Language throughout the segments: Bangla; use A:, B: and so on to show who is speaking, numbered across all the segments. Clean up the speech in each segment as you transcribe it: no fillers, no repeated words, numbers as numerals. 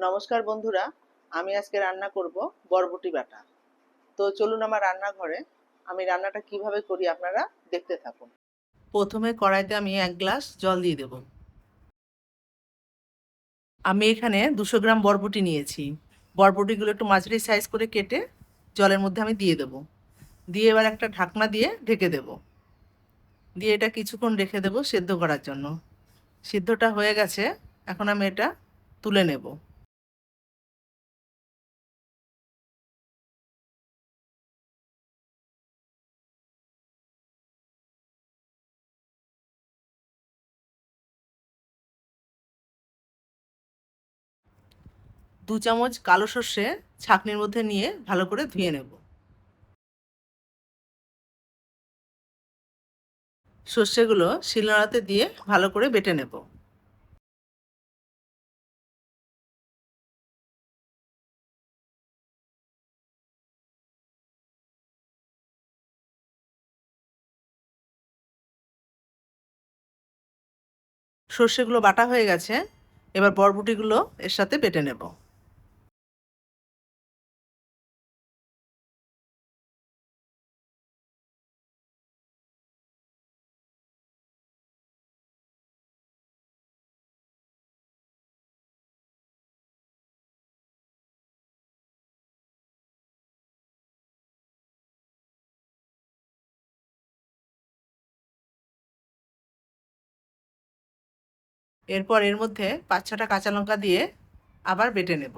A: নমস্কার বন্ধুরা, আমি আজকে রান্না করব বরবটি বাটা। তো চলুন আমার রান্নাঘরে, আমি রান্নাটা কিভাবে করি আপনারা দেখতে থাকুন। প্রথমে কড়াইতে আমি 1 গ্লাস জল দিয়ে দেব। আমি এখানে 200 গ্রাম বরবটি নিয়েছি। বরবটিগুলো একটু মাঝারি সাইজ করে কেটে জলের মধ্যে আমি দিয়ে দেব। দিয়ে এবার একটা ঢাকনা দিয়ে ঢেকে দেব। দিয়ে এটা কিছুক্ষণ রেখে দেব সেদ্ধ করার জন্য। সিদ্ধটা হয়ে গেছে, এখন আমি এটা তুলে নেব। দু চামচ কালো সর্ষে ছাঁকনির মধ্যে নিয়ে ভালো করে ধুয়ে নেব। সর্ষেগুলো শিলনোড়াতে দিয়ে ভালো করে বেটে নেব। সর্ষেগুলো বাটা হয়ে গেছে, এবার বরবটিগুলো এর সাথে বেটে নেব। এরপর এর মধ্যে 5-6টা কাঁচা লঙ্কা দিয়ে আবার বেটে নেব।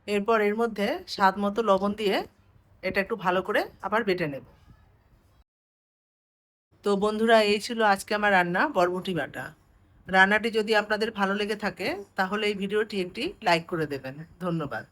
A: এরপর এর মধ্যে স্বাদ মতো লবণ দিয়ে এটা একটু ভালো করে আবার বেটে নেব। তো বন্ধুরা, এই ছিল আজকে আমার রান্না বরবটি বাটা। রান্নাটি যদি আপনাদের ভালো লেগে থাকে তাহলে এই ভিডিওটি একটি লাইক করে দেবেন। ধন্যবাদ।